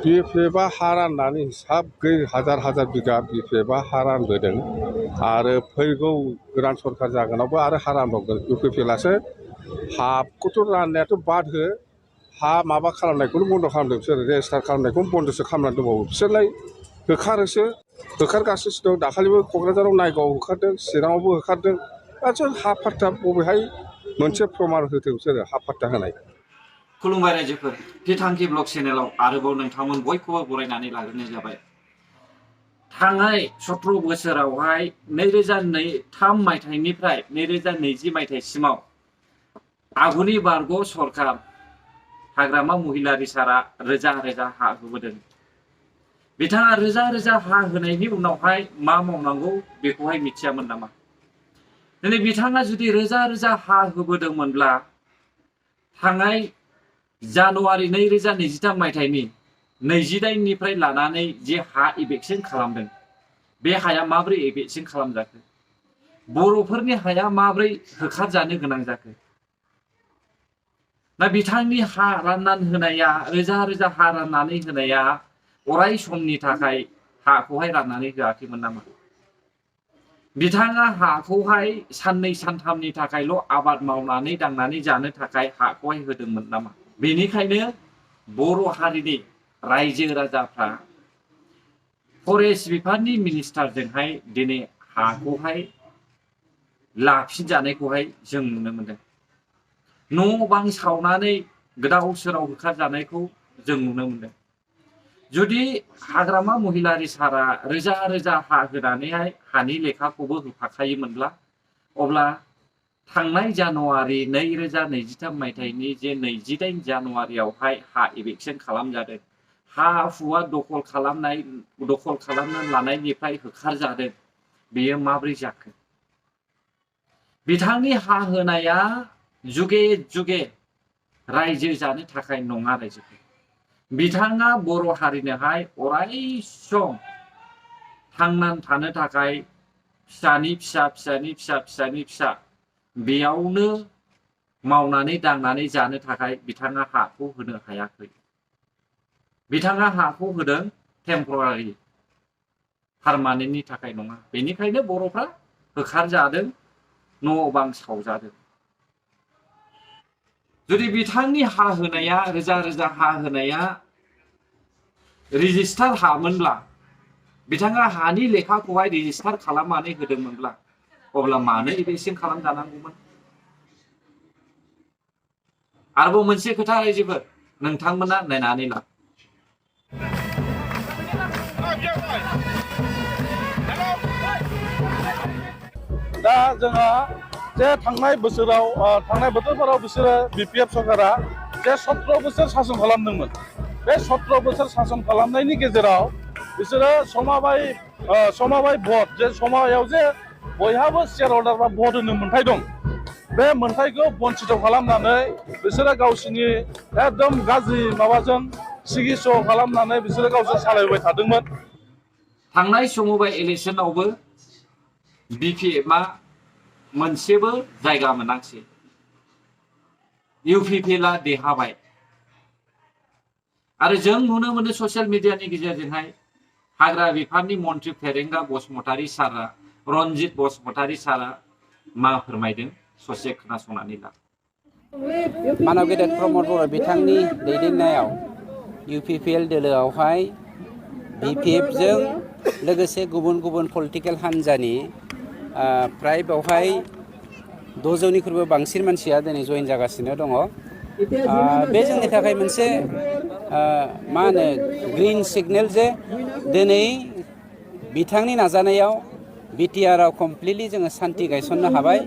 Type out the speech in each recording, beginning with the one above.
बिएफएफआ हा राननानै हिसाब गैयै हाजार हाजार बिगा बिएफएफआ हा रानबोदों आरो फैगौ गोदान सरखार जागोनावबो आरो हा रानबावगोन इउपिपिएलआसो हाखौथ' राननायाथ' बाद हो हा माबा खालामनायखौनो बन्द' खालामदों बिसोर रेजिस्टार खालामनायखौनो बन्द'सो खालामनानै दंबावो बिसोरलाय होखारोसो होखारगासिनो दं दाखालिबो क'क्राझाराव नायगावआव होखारदों चिराङावबो होखारदों दासो हा फाट्टा बबेहाय मोनसे प्रमान होथों बिसोरो हा फाट्टा होनाय। खुलुमबाय रायजोफोर बिथांखि ब्लग चेनेलाव आरोबाव नोंथांमोन बयखौबो बरायनानै लाग्रोनाय जाबाय। थांनाय 17 बोसोरावहाय 2003 मायथाइनिफ्राय 2020 मायथाइसिमाव आगुनि बारग' सरखार हाग्रामा महिलारि सारा रोजा रोजा हा होबोदों। बिथाङा रोजा रोजा हा होनायनि उनावहाय मा मावनांगौ बेखौहाय मिथियामोन नामा? दिनै बिथाङा जुदि रोजा रोजा हा होबोदोंमोनब्ला थांनाय जानुवारि 2023 मायथाइनि 28निफ्राय लानानै जे हा इभेक्सन खालामदों बे हाया माब्रै इभेक्सन खालामजाखो? बर'फोरनि हाया माब्रै होखारजानो गोनां जाखो? दा बिथांनि हा राननानै होनाया रोजा रोजा हा राननानै होनाया अराय समनि थाखाय हाखौहाय राननानै होआखैमोन नामा? बिथाङा हाखौहाय साननै सानथामनि थाखायल' आबाद मावनानै दांनानै जानो थाखाय हाखौहाय होदोंमोन नामा? बेनिखायनो बर' हारिनि रायजो राजाफ्रा फरेस्ट बिफाननि मिनिस्टारजोंहाय दिनै हाखौहाय लाफिनजानायखौहाय जों नुनो मोनदों। न' बां सावनानै गोदाव सोराव होखारजानायखौ जों नुनो मोनदों। जुदि हाग्रामा महिलारि सारा रोजा रोजा हा होनानैहाय हानि लेखाखौबो होफाखायोमोनब्ला अब्ला थांनाय जानुवारि 2023 मायथाइनि जे 28 जानुवारियावहाय हा इभेक्सन खालामजादों, हा हुआ दखल खालामनानै लानायनिफ्राय होखारजादों, बेयो माब्रै जाखो? बिथांनि हा होनाया जुगे जुगे रायजो जानो थाखाय नङा रायजोफोर। बिथाङा बर' हारिनोहाय अराय सम थांनानै थानो थाखाय फिसानि फिसा फिसानि फिसा फिसानि फिसा बेयावनो मावनानै दांनानै जानो थाखाय बिथाङा हाखौ होनो हायाखै। बिथाङा हाखौ होदों टेम्परारि, पारमानेन्टनि थाखाय नङा। बेनिखायनो बर'फ्रा होखारजादों, न' बां सावजादों। जुदि बिथांनि हा होनाया रोजा रोजा हा होनाया रेजिस्टार हामोनब्ला, बिथाङा हानि लेखाखौहाय रेजिस्टार खालामनानै होदोंमोनब्ला अब्ला मानो इभेक्सन खालामजानांगौमोन? आरोबाव मोनसे खोथा रायजोफोर नोंथांमोना नायनानै ला। दा जोंहा जे थांनाय बोथोरफोराव बिसोरो बिपिएफ सरकारा जे 17 बोसोर सासन खालामदोंमोन। बे 17 बोसोर सासन खालामनायनि गेजेराव बिसोरो समाबाय भट, जे समायाव जे बयहाबो शेयार हल्डार बा भट होनो मोन्थाय दं, बे मोन्थायखौ बन्सित खालामनानै बिसोरो गावसिनि एकदम गाज्रि माबाजों सिगिस' खालामनानै बिसोरो गावसोर सालायबाय थादोंमोन। थांनाय समावबो इलेक्सनावबो बिपिएफआ मोनसेबो जायगा मोनाखिसै। इउपिपिएलआ देरहाबाय। आरो जों नुनो मोनो ससियेल मिडियानि गेजेरजोंहाय हाग्रा बिफाननि मन्त्रि फेरेंगा बसुमतारी सारआ, रनजित बसुमतारी सारआ मा फोरमायदों ससे खोनासंनानै ला। मानव गेदेर प्रमद बर' बिथांनि दैदेननायाव इउपिपिएल दोलोआवहाय बिपिएफजों लोगोसे गुबुन गुबुन पलिटिकेल हान्जानि फ्राय बेवहाय 600निख्रुइबो बांसिन मानसिया दिनै जइन जागासिनो दङ। बे जोंनि थाखाय मोनसे मा होनो ग्रिन सिगनेल जे दिनै बिथांनि नाजानायाव बिटिआरआव कमप्लिटलि जोङो सान्थि गायसननो हाबाय।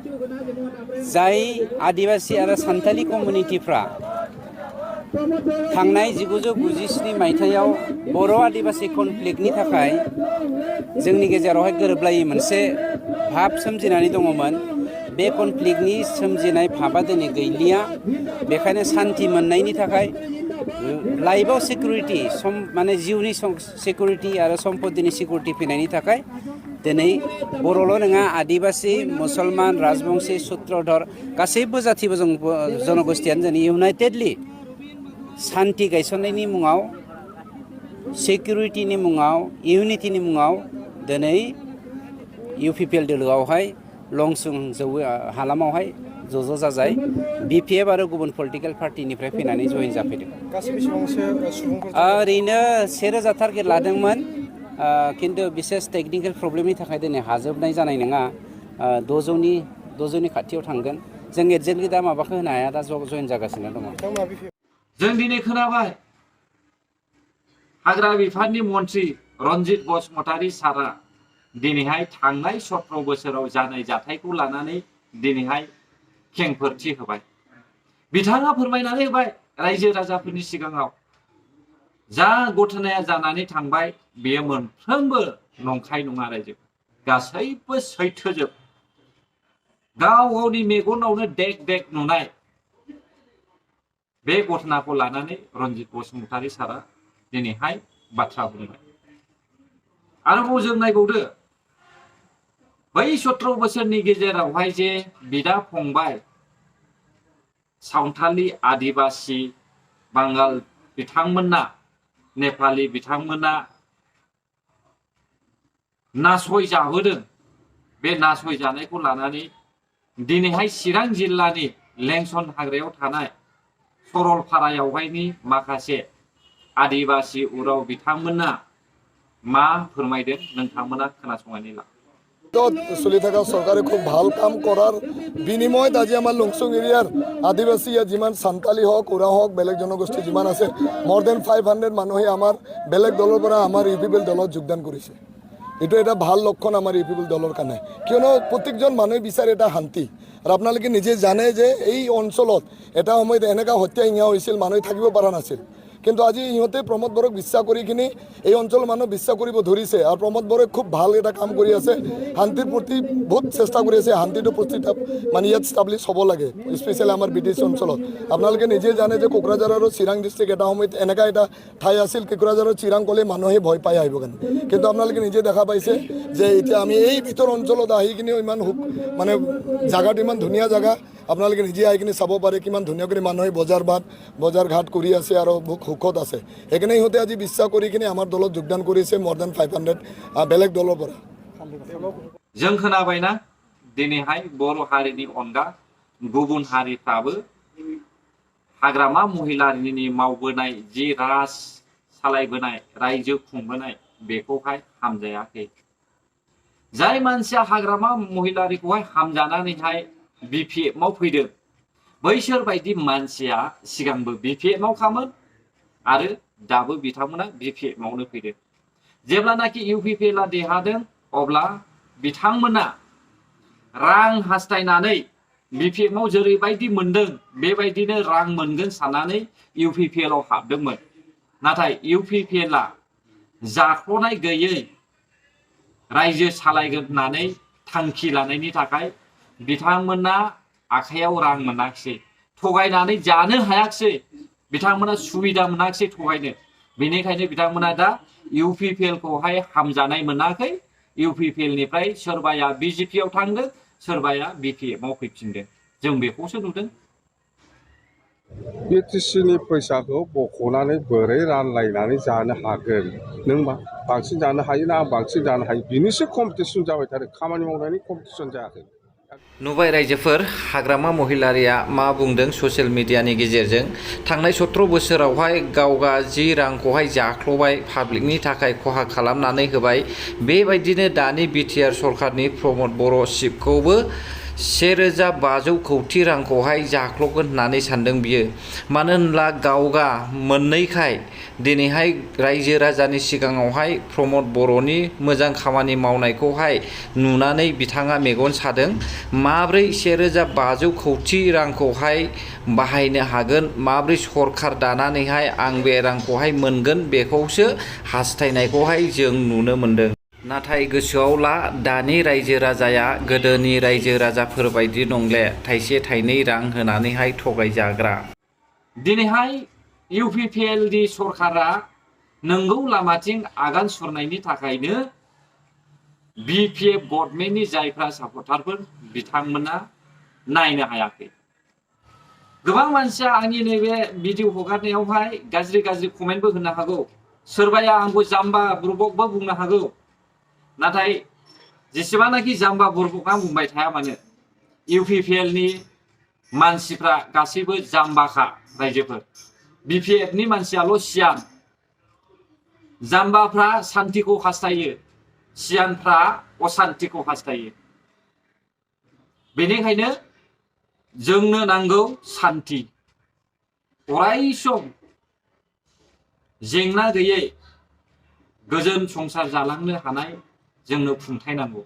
जाय आदिबासि आरो सान्थालि कमिउनिटिफ्रा थांनाय 1997 मायथाइयाव बर' आदिबासि कनफ्लिक्टनि थाखाय जोंनि गेजेरावहाय गोरोबलायै मोनसे भाब सोमजिनानै दङमोन। बे कनफ्लिक्टनि सोमजिनाय भाबा दिनै गैलिया। बेखायनो सान्थि मोननायनि थाखाय लाइफआव सिकिउरिटि माने जिउनि सिकिउरिटि आरो सम्पतिनि सिकिउरिटि फैनायनि थाखाय दिनै बर'ल' नङा, आदिबासि, मुसलमान, राजबंशी, सूत्रधर गासैबो जाथिबो जनगोष्ठियानो जों इउनाइटेडलि सान्थि गायसननायनि मुङाव सिकिउरिटिनि मुङाव इउनिटिनि मुङाव दिनै UPPL दोलोआवहाय लंसुं हालामावहाय ज' जाजाय BPF आरो गुबुन पलिटिकेल पार्टिनिफ्राय फैनानै जइन जाफैदों। गासै बेसेबांसो सुबुंफोर ओरैनो 1000 टारगेट लादोंमोन, खिन्थु बिसेस टेकनिकेल प्रब्लेमनि थाखाय दिनै हाजोबनाय जानाय नङा। 600नि खाथियाव थांगोन। जों एक्जेक्टलि दा माबाखौ होनो हाया, दा जइन जागासिनो दङ। जों दिनै खोनाबाय हाग्रा बिफाननि मन्त्रि रन्जित बसुमतारी सारा दिनैहाय थांनाय 17 बोसोराव जानाय जाथायखौ लानानै दिनैहाय खेंफोरथि होबाय। बिथाङा फोरमायनानै होबाय रायजो राजाफोरनि सिगाङाव जा घटनाया जानानै थांबाय बेयो मोनफ्रोमबो नंखाय नङा रायजो, गासैबो सैथोजोब। गाव गावनि मेगनावनो देग देग नुनाय बे घटनाखौ लानानै रन्जित बसुमतारी सारा दिनैहाय बाथ्रा बुंबाय। आरोबाव जों नायबावदो बै 17 बोसोरनि गेजेरावहाय जे बिदा फंबाय सावथाली, आदिबासि, बांगाल बिथांमोना, नेपालि बिथांमोना नासय जाबोदों। बे नासय जानायखौ लानानै दिनैहाय चिरां जिल्लानि लेंसन हाग्रायाव थानाय सरलपारायावहायनि माखासे आदिबासि उराव बिथांमोना मा फोरमायदों नोंथांमोना खोनासंनानै ला। চলি থকা চৰকাৰে খুব ভাল কাম কৰাৰ বিনিময়ত আজি আমাৰ লংচুং এৰিয়াৰ আদিবাসী যিমান সান্তালী হওক, ওৰা হওক, বেলেগ জনগোষ্ঠী যিমান আছে, more than 500 মানুহে আমাৰ বেলেগ দলৰ পৰা আমাৰ UPPL দলত যোগদান কৰিছে। এইটো এটা ভাল লক্ষণ আমাৰ UPPL দলৰ কাৰণে, কিয়নো প্ৰত্যেকজন মানুহে বিচাৰে এটা শান্তি। আৰু আপোনালোকে নিজে জানে যে এই অঞ্চলত এটা সময়ত এনেকুৱা হত্যা হিংসা হৈছিল, মানুহে থাকিব পৰা নাছিল। কিন্তু আজি ইহঁতে প্ৰমোদ বড়োক বিশ্বাস কৰি কিনি এই অঞ্চলৰ মানুহ বিশ্বাস কৰিব ধৰিছে। আৰু প্ৰমোদ বড়োই খুব ভাল এটা কাম কৰি আছে, শান্তিৰ প্ৰতি বহুত চেষ্টা কৰি আছে। শান্তিটো মানে ইয়াত ষ্টাব্লিছ হ'ব লাগে, স্পেচিয়েলি আমাৰ BTC অঞ্চলত। আপোনালোকে নিজে জানে যে কোকৰাঝাৰ আৰু চিৰাং ডিষ্ট্ৰিক্ট এটা সময়ত এনেকুৱা এটা ঠাই আছিল, কোকৰাঝাৰ আৰু চিৰাং ক'লে মানুহে ভয় পাই আহিব কাৰণে। কিন্তু আপোনালোকে নিজে দেখা পাইছে যে এতিয়া আমি এই ভিতৰ অঞ্চলত আহি কিনেও ইমান মানে জাগাটো ইমান ধুনীয়া জাগা। আপোনালোকে নিজে আহি কিনে চাব পাৰে কিমান ধুনীয়া কৰি মানুহে বজাৰ ঘাট কৰি আছে আৰু সুখত আছে। সেইকাৰণে ইহঁতে আজি বিশ্বাস কৰি কিনে আমাৰ দলত যোগদান কৰিছে more than 500 বেলেগ দলৰ পৰা। जों खोनाबायना दिनैहाय बर' हारिनि अनगा गुबुन हारिफ्राबो हाग्रामा महिलारिनि मावबोनाय जि राज सालायबोनाय, रायजो खुंबोनाय बेखौहाय हामजायाखै। जाय मानसिया हाग्रामा महिलारिखौहाय हामजानानैहाय BPF आव फैदों, बैसोर बायदि मानसिया सिगांबो BPF आव खामोन आरो दाबो बिथांमोना BPF आवनो फैदों। जेब्लानाखि UPPL आ देरहादों अब्ला बिथांमोना रां हास्थायनानै BPF आव जेरैबायदि मोनदों बेबायदिनो रां मोनगोन साननानै UPPL आव हाबदोंमोन। नाथाय UPPL आ जाख्ल'नाय गैयै रायजो सालायगोन होननानै थांखि लानायनि थाखाय बिथांमोना आखायाव रां मोनाखिसै, थगायनानै जानो हायाखिसै, बिथांमोना सुबिदा मोनाखिसै थगायनो। बेनिखायनो बिथांमोना दा UPPL खौहाय हामजानाय मोनाखै। UPPL निफ्राय सोरबाया BJP आव थांदों, सोरबाया BPF आव फैफिनदों। जों बेखौसो नुदों। BTC नि फैसाखौ बख'नानै बोरै रानलायनानै जानो हागोन? नों बांसिन जानो हायो ना आं बांसिन जानो हायो? बिनिसो कम्पिटिसन जाबाय थादों, खामानि मावनायनि कम्पिटिसन जायाखै। नुबाय रायजोफोर, हाग्रामा महिलारिया मा बुंदों ससियेल मिडियानि गेजेरजों। थांनाय 17 बोसोरावहाय गावगा जि रांखौहाय जाख्ल'बाय, पाब्लिकनि थाखाय खहा खालामनानै होबाय। बेबायदिनो दानि BTR सरकारनि प्रमोद बर' चिफखौबो 1500 कौटि रांखौहाय जाख्ल'गोन होननानै सानदों बियो। मानो होनब्ला गावगा मोननैखाय दिनैहाय रायजो राजानि सिगाङावहाय प्रमोद बर'नि मोजां खामानि मावनायखौहाय नुनानै बिथाङा मेगन सादों। माब्रै 1500 कौटि रांखौहाय बाहायनो हागोन, माब्रै सरकार दानानैहाय आं बे रांखौहाय मोनगोन, बेखौसो हास्थायनायखौहाय जों नुनो मोनदों। नाथाय गोसोआव ला, दानि रायजो राजाया गोदोनि रायजो राजाफोरबायदि नंले, थाइसे थाइनै रां होनानैहाय थगायजाग्रा। दिनैहाय UPPL नि सरकारा नंगौ लामाथिं आगान सुरनायनि थाखायनो BPF गभर्नमेन्टनि जायफ्रा सापर्टारफोर बिथांमोना नायनो हायाखै। गोबां मानसिया आंनि नैबे भिडिअ हगारनायावहाय गाज्रि कमेन्टबो होनो हागौ। सोरबाया आंखौ जाम्बा बुरबकबो बुंनो हागौ नाथाय जेसेबांनाखि जाम्बा बुरबक आं बुंबाय थाया मानो UPPL नि मानसिफ्रा गासैबो जाम्बाखा रायजोफोर BPF नि मानसियाल' सियान जाम्बाफ्रा सान्तिखौ हास्थायो सियानफ्रा असान्तिखौ हास्थायो बेनिखायनो जोंनो नांगौ सान्ति अराय सम जेंना गैयै गोजोन संसार जालांनो हानाय जोंनो खुंथाय नांगौ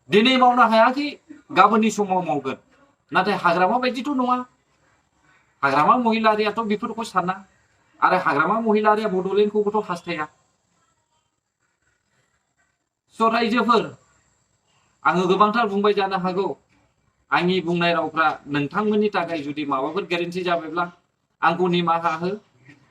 दिनै मावनो हायाखै गाबोननि समाव मावगोन नाथाय हाग्रामा बायदिथ' नङा हाग्रामा महिलारियाथ' बेफोरखौ साना आरो हाग्रामा महिलारिया बड'लेण्डखौबोथ' हास्थाया स' रायजोफोर आङो गोबांथार बुंबाय जानो हागौ आंनि बुंनाय रावफ्रा नोंथांमोननि थाखाय जुदि माबाफोर गोरोन्थि जाबायब्ला आंखौ निमाहा हो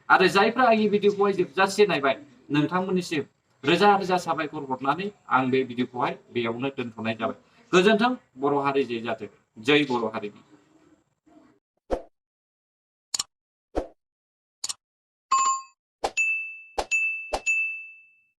आरो जायफ्रा आंनि भिडिअखौहाय जोबजासे नायबाय नोंथांमोननिसिम रोजा रोजा साबायखर हरनानै आं बे भिडिअखौहाय बेयावनो दोनथ'नाय जाबाय गोजोन्थों बर' हारि जय जाथों जय बर' हारिनि